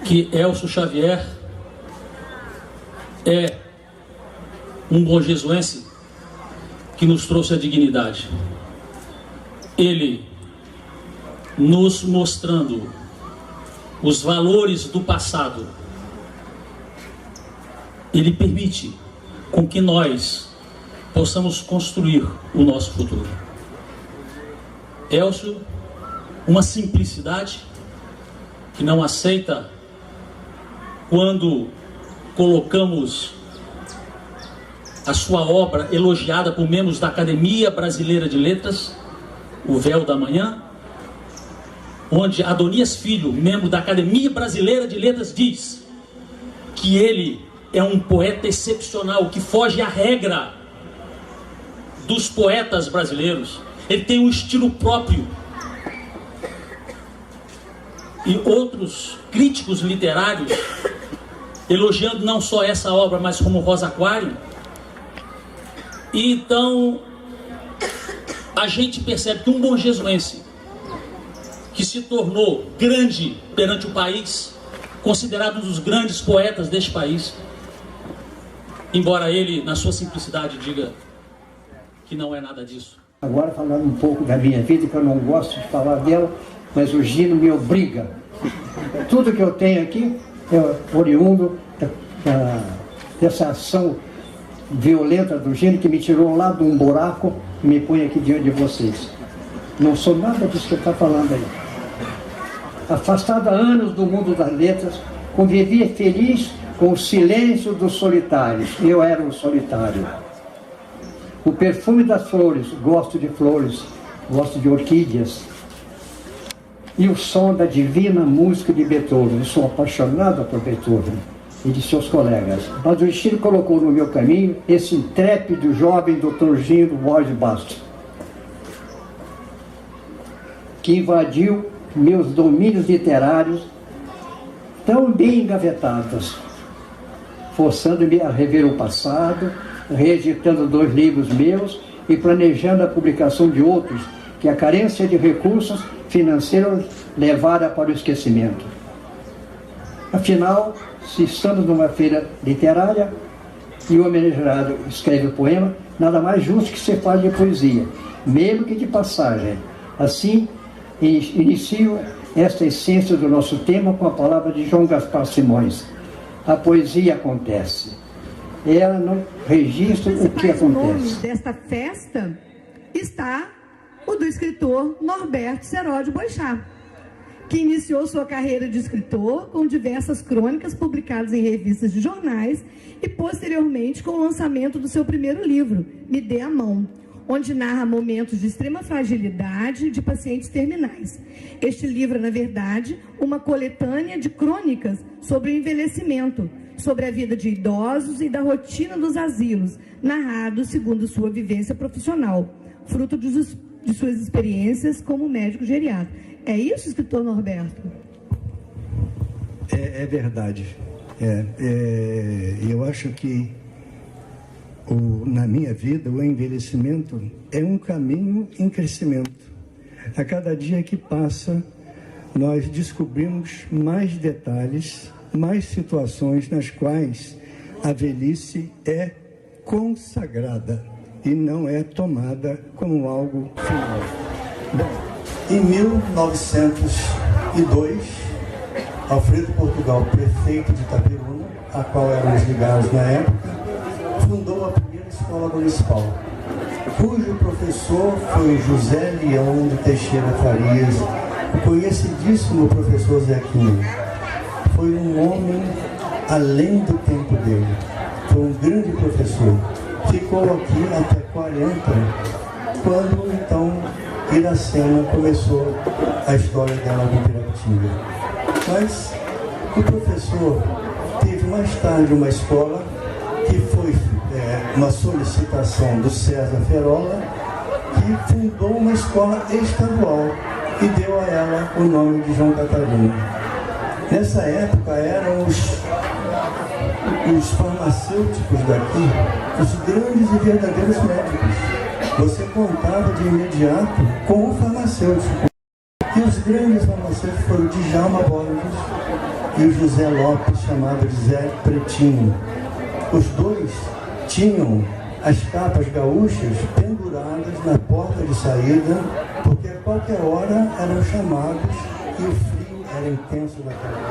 que Elcio Xavier é um bonjesuense que nos trouxe a dignidade. Ele nos mostrando os valores do passado, ele permite com que nós possamos construir o nosso futuro. Elcio, uma simplicidade que não aceita quando colocamos a sua obra elogiada por membros da Academia Brasileira de Letras, O Véu da Manhã, onde Adonias Filho, membro da Academia Brasileira de Letras, diz que ele é um poeta excepcional, que foge à regra dos poetas brasileiros. Ele tem um estilo próprio. E outros críticos literários, elogiando não só essa obra, mas como Rosa Aquário. E então, a gente percebe que um bonjesuense que se tornou grande perante o país, considerado um dos grandes poetas deste país, embora ele, na sua simplicidade, diga que não é nada disso. Agora, falando um pouco da minha vida, que eu não gosto de falar dela, mas o Gino me obriga. Tudo que eu tenho aqui é oriundo dessa ação violenta do Gino, que me tirou lá de um buraco e me põe aqui diante de vocês. Não sou nada disso que ele está falando aí. Afastado há anos do mundo das letras, convivia feliz com o silêncio dos solitários. Eu era um solitário. O perfume das flores, gosto de orquídeas. E o som da divina música de Beethoven. Eu sou apaixonado por Beethoven e de seus colegas. Mas o destino colocou no meu caminho esse intrépido jovem Dr. Gino Borges Bastos, que invadiu meus domínios literários tão bem engavetados, forçando-me a rever o passado, reeditando 2 livros meus e planejando a publicação de outros que a carência de recursos financeiros levara para o esquecimento. Afinal, se estamos numa feira literária e o homenageado escreve o poema, nada mais justo que se fale de poesia, mesmo que de passagem. Assim, inicio esta essência do nosso tema com a palavra de João Gaspar Simões. A poesia acontece. Ela não registra o que acontece. O nome desta festa está o do escritor Norberto Seródio Boixá, que iniciou sua carreira de escritor com diversas crônicas publicadas em revistas de jornais e posteriormente com o lançamento do seu primeiro livro, Me Dê a Mão, onde narra momentos de extrema fragilidade de pacientes terminais. Este livro é, na verdade, uma coletânea de crônicas sobre o envelhecimento, sobre a vida de idosos e da rotina dos asilos, narrados segundo sua vivência profissional, fruto de suas experiências como médico geriatra. É isso, escritor Norberto? É verdade. Eu acho que na minha vida, o envelhecimento é um caminho em crescimento. A cada dia que passa, nós descobrimos mais detalhes, mais situações nas quais a velhice é consagrada e não é tomada como algo final. Bom, em 1902, Alfredo Portugal, prefeito de Itaperuna, a qual éramos ligados na época, fundou a primeira escola municipal, cujo professor foi José Leão de Teixeira Farias, o conhecidíssimo professor Zequinho. Foi um homem além do tempo dele, foi um grande professor. Ficou aqui até 40, quando então Iracema começou a história dela no Piratinga. Mas o professor teve mais tarde uma escola que foi uma solicitação do César Ferola, que fundou uma escola estadual e deu a ela o nome de João Catarina. Nessa época eram os farmacêuticos daqui, os grandes e verdadeiros médicos. Você contava de imediato com o farmacêutico. E os grandes farmacêuticos foram Djalma Borges, e o José Lopes, chamado de Zé Pretinho. Os dois tinham as capas gaúchas penduradas na porta de saída, porque a qualquer hora eram chamados e o frio era intenso naquela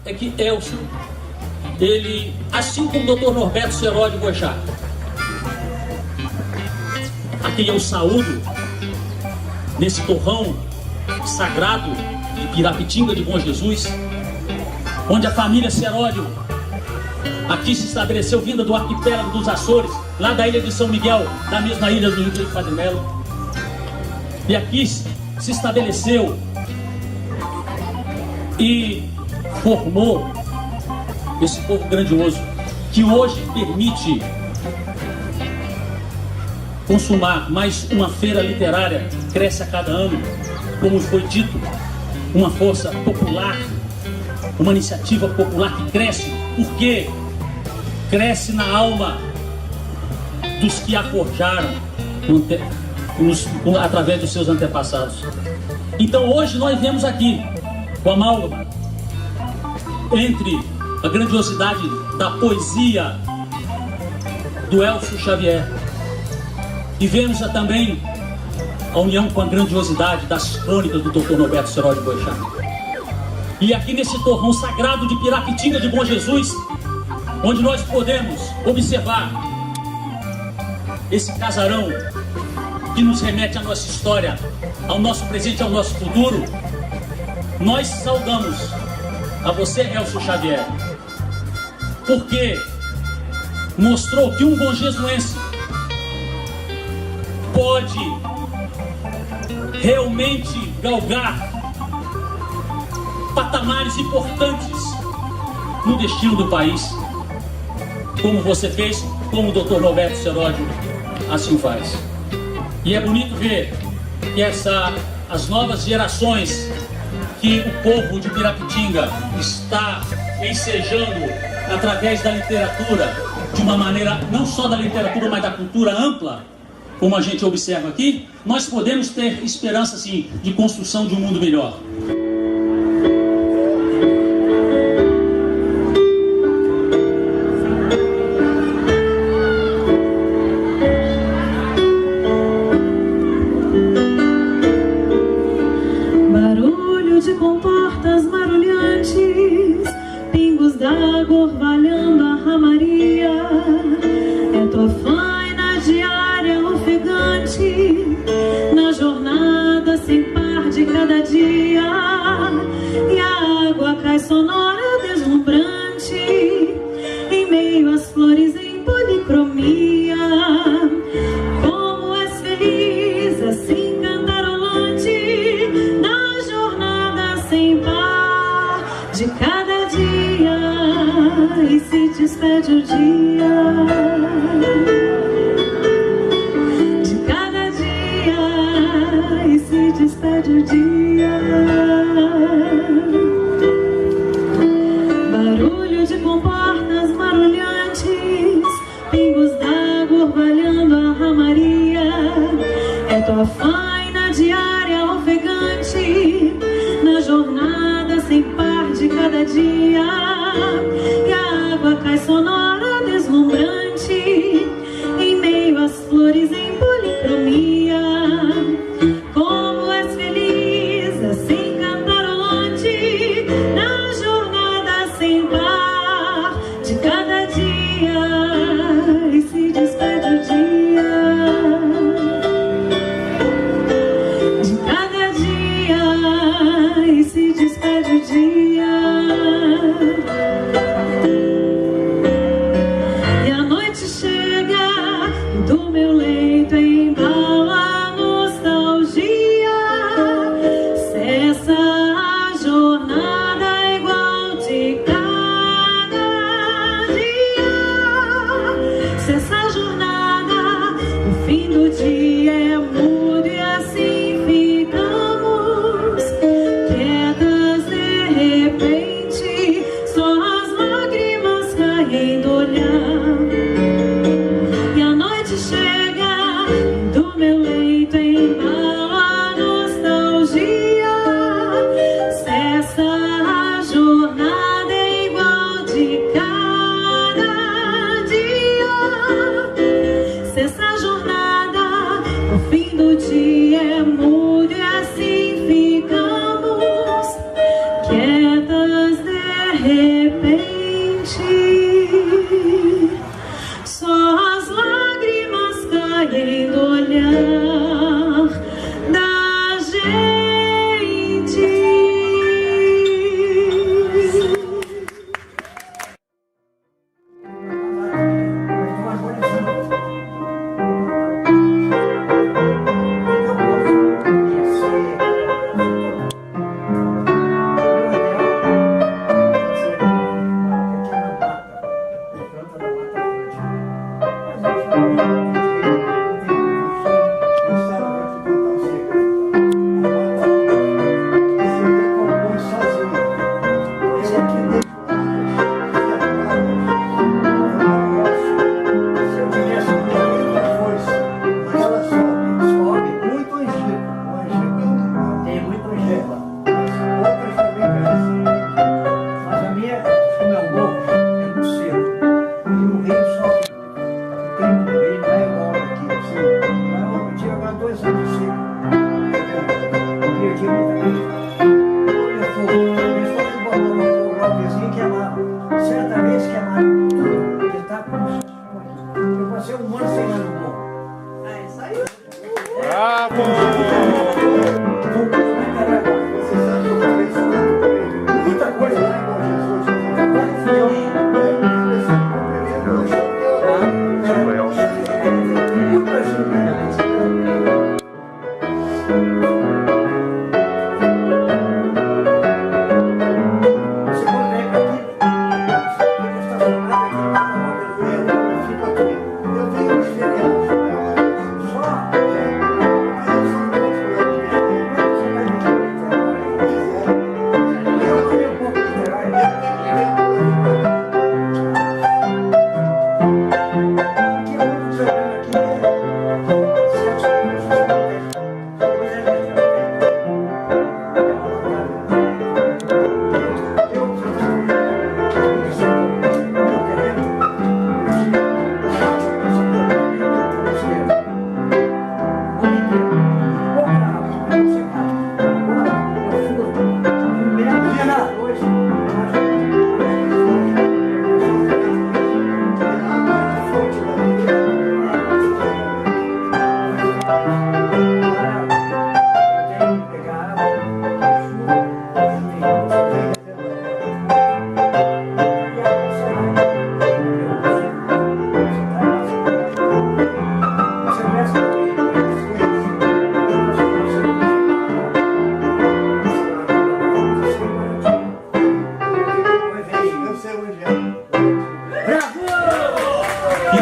é que Elcio, ele, assim como o Dr. Norberto Seródio Boechat, a quem eu saúdo nesse torrão sagrado de Pirapitinga de Bom Jesus, onde a família Seródio aqui se estabeleceu, vinda do arquipélago dos Açores, lá da ilha de São Miguel, da mesma ilha do Rio de Padre Melo, e aqui se estabeleceu e formou esse povo grandioso que hoje permite consumar mais uma feira literária, cresce a cada ano, como foi dito, uma força popular, uma iniciativa popular que cresce, porque cresce na alma dos que a forjaram através dos seus antepassados. Então hoje nós vemos aqui o amálgama entre a grandiosidade da poesia do Elcio Xavier e vemos também a união com a grandiosidade das crônicas do Dr. Norberto Seródio Boechat. E aqui nesse torrão sagrado de Pirapitinga de Bom Jesus, onde nós podemos observar esse casarão que nos remete à nossa história, ao nosso presente e ao nosso futuro, nós saudamos a você, Elcio Xavier, porque mostrou que um bonjesuense pode realmente galgar patamares importantes no destino do país, como você fez, como o Dr. Norberto Seródio assim faz. E é bonito ver que as novas gerações que o povo de Pirapitinga está ensejando através da literatura, de uma maneira não só da literatura, mas da cultura ampla, como a gente observa aqui, nós podemos ter esperança, sim, de construção de um mundo melhor. Barulho de comportas marulhantes, pingos d'água orvalhando a ramaria, é tua faina diária ofegante, na jornada sem par de cada dia, e a água cai sonora deslumbrante, em meio às flores em policromia. Como és feliz, assim cantarolante, na jornada sem par de cada dia, e se despede o dia de cada dia, e se despede o dia. Barulho de comportas marulhantes, pingos d'água orvalhando a ramaria, é tua faina diária ofegante, na jornada sem par de cada dia, e a água cai sonora deslumbrante,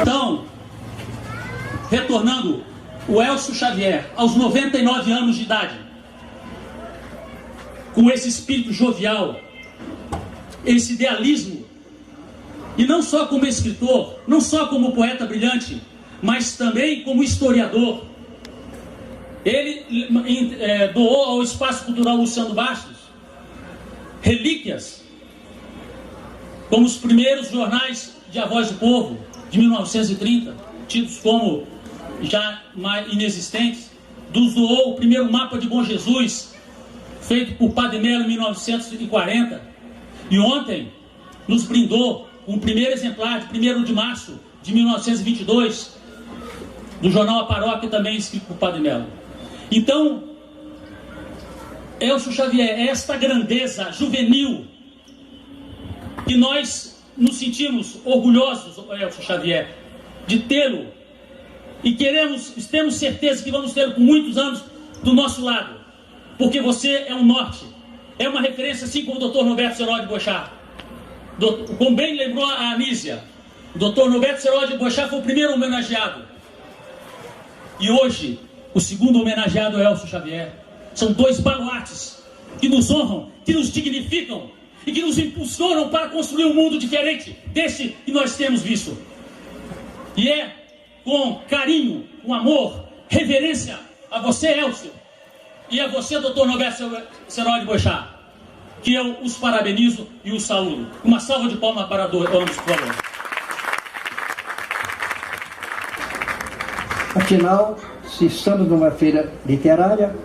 Então, retornando, o Elcio Xavier, aos 99 anos de idade, com esse espírito jovial, esse idealismo, e não só como escritor, não só como poeta brilhante, mas também como historiador. Ele doou ao Espaço Cultural Luciano Bastos relíquias, como os primeiros jornais de A Voz do Povo, de 1930, tidos como já mais inexistentes. Nos doou o primeiro mapa de Bom Jesus, feito por Padre Melo em 1940. E ontem nos brindou um primeiro exemplar, de 1º de março de 1922, do jornal A Paróquia, também escrito por Padre Melo. Então, Elcio Xavier, esta grandeza juvenil, que nós nos sentimos orgulhosos, Elcio Xavier, de tê-lo, e temos certeza que vamos tê-lo por muitos anos do nosso lado, porque você é um norte, é uma referência, assim como o Dr. Norberto Seródio Boechat. Como bem lembrou a Anísia, o Dr. Norberto Seródio Boechat foi o primeiro homenageado, e hoje o segundo homenageado é Elcio Xavier. São dois baluartes que nos honram, que nos dignificam e que nos impulsionam para construir um mundo diferente desse que nós temos visto. E é com carinho, com amor, reverência a você, Elcio, e a você, Dr. Norberto Seródio Boechat, que eu os parabenizo e os saúdo. Uma salva de palmas para ambos, por favor. Afinal, se estamos numa feira literária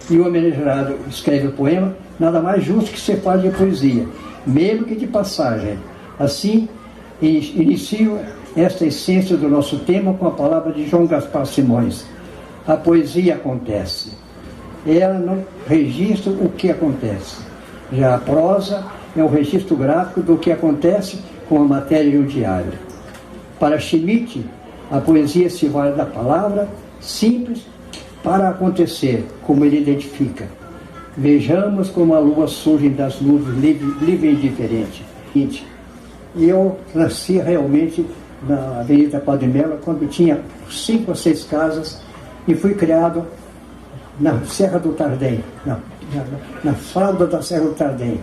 e o homenageado escreve o poema, nada mais justo que se fale de poesia, mesmo que de passagem. Assim, inicio esta essência do nosso tema com a palavra de João Gaspar Simões. A poesia acontece. Ela não registra o que acontece. Já a prosa é o registro gráfico do que acontece com a matéria de um diário. Para Schmitt, a poesia se vale da palavra simples para acontecer, como ele identifica. Vejamos como a lua surge das nuvens, livre e indiferente. Eu nasci realmente na Avenida Padre Melo, quando tinha 5 ou 6 casas, e fui criado na Serra do Tardem, na falda da Serra do Tardem.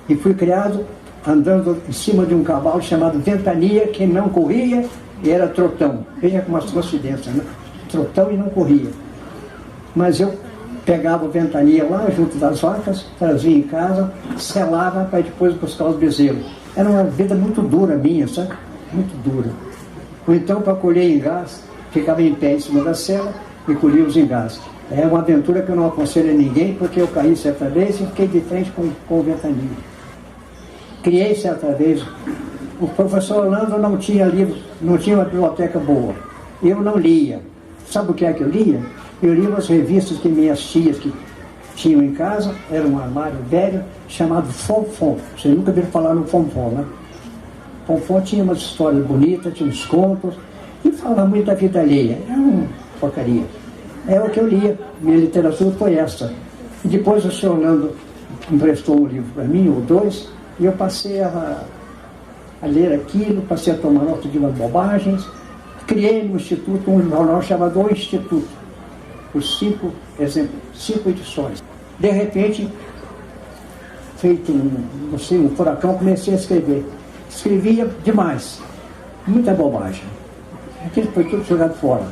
E fui criado andando em cima de um cavalo chamado Ventania, que não corria e era trotão. Veja como as coincidências, né? Trotão e não corria. Mas eu pegava o Ventania lá junto das vacas, trazia em casa, selava para depois buscar os bezerros. Era uma vida muito dura minha, sabe? Muito dura. Ou então, para colher engás, ficava em pé em cima da sela e colhia os engás. É uma aventura que eu não aconselho a ninguém, porque eu caí certa vez e fiquei de frente com o Ventania. Criei certa vez. O professor Orlando não tinha livros, não tinha uma biblioteca boa. Eu não lia. Sabe o que é que eu lia? Eu lia umas revistas que minhas tias que tinham em casa, era um armário velho, chamado Fonfon. Você nunca viu falar no Fonfon, né? Fonfon tinha umas histórias bonitas, tinha uns contos, e falava muito da vida alheia. Era uma porcaria. É o que eu lia. Minha literatura foi essa. E depois o senhor Orlando emprestou um livro para mim, ou 2, e eu passei a ler aquilo, passei a tomar nota de umas bobagens. Criei no Instituto um jornal chamado O Instituto, por 5 edições. De repente, feito um furacão, comecei a escrever. Escrevia demais, muita bobagem. Aquilo foi tudo jogado fora.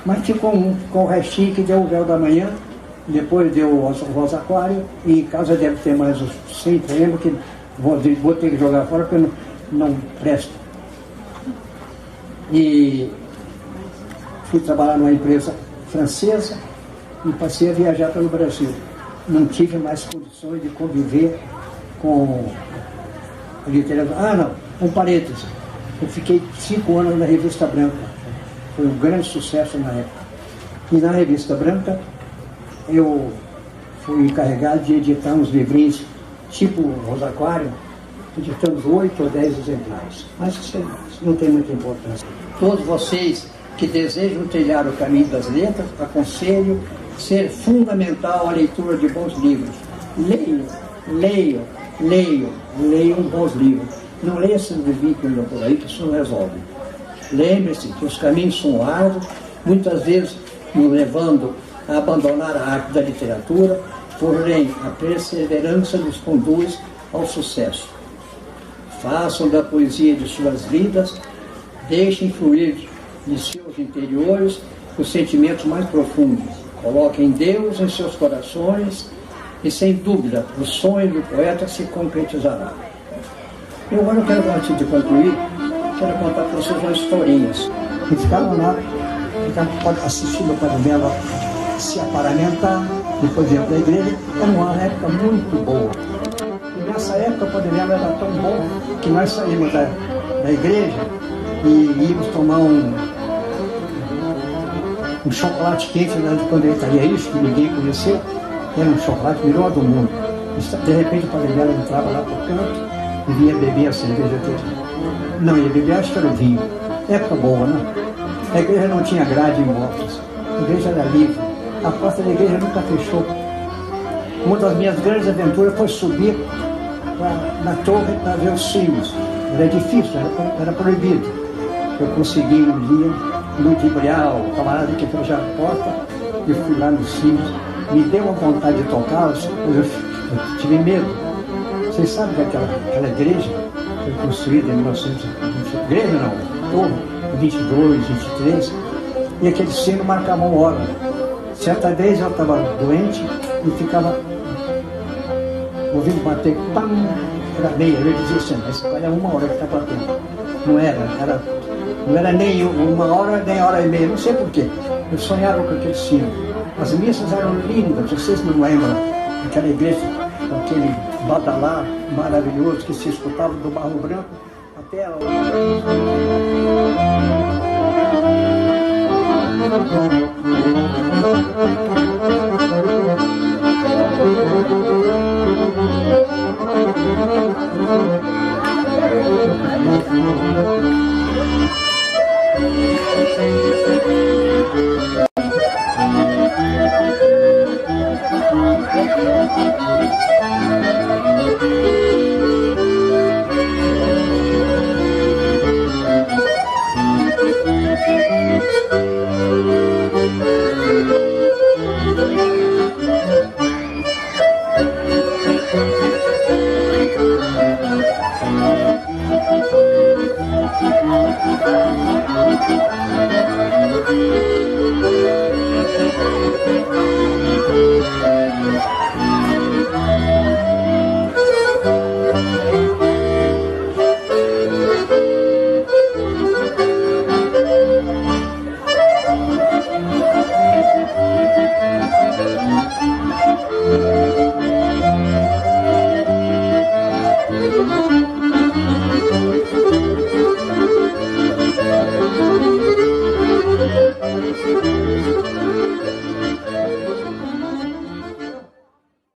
Mas ficou com o restinho que deu o Véu da Manhã, depois deu o Rosa Aquário, e em casa deve ter mais uns 100 poemas que vou ter que jogar fora porque não presta. E fui trabalhar numa empresa francesa e passei a viajar pelo Brasil. Não tive mais condições de conviver com a literatura. Um parêntese. Eu fiquei 5 anos na Revista Branca. Foi um grande sucesso na época. E na Revista Branca eu fui encarregado de editar uns livrinhos tipo Rosa Aquário. Editamos 8 ou 10 exemplares. Mas isso não tem muita importância. Todos vocês que desejam trilhar o caminho das letras, aconselho ser fundamental a leitura de bons livros. Leiam bons livros. Não leia esses livrinhos que andam por aí, que isso não resolve. Lembre-se que os caminhos são árduos, muitas vezes nos levando a abandonar a arte da literatura, porém a perseverança nos conduz ao sucesso. Façam da poesia de suas vidas, deixem fluir de seus interiores os sentimentos mais profundos. Coloquem Deus em seus corações e, sem dúvida, o sonho do poeta se concretizará. Eu agora quero, antes de concluir, quero contar para vocês umas historinhas. E ficaram lá, assistindo o Padre Melo se aparamentar, depois ia para a igreja. Era uma época muito boa. E nessa época o Padre Melo era tão bom que nós saímos da igreja e íamos tomar um chocolate quente, né, quando ele estaria isso, que ninguém conheceu. Era um chocolate melhor do mundo. De repente o Padre Melo entrava lá por canto e vinha beber a cerveja dele. Não, ia beber, acho que era vinho. Época boa, né? A igreja não tinha grade em voltas. A igreja era livre. A porta da igreja nunca fechou. Uma das minhas grandes aventuras foi subir na torre para ver os cimos. Era difícil, era proibido. Eu consegui um dia ludibriar o camarada que fechava a porta e fui lá nos cimos. Me deu uma vontade de tocar, eu tive medo. Vocês sabem que aquela igreja foi construída em 1920, igreja não, torre, 22, 23, e aquele sino marcava uma hora. Certa vez eu estava doente e ficava ouvindo bater, pam, era meia, eu dizia assim, mas olha, 1 hora que está batendo. Não era nem 1 hora, nem hora e meia, não sei porquê. Eu sonhava com aquele sino. As missas eram lindas, vocês não lembram? Aquela igreja com aquele badalar maravilhoso que se escutava do Barro Branco até a Thank you.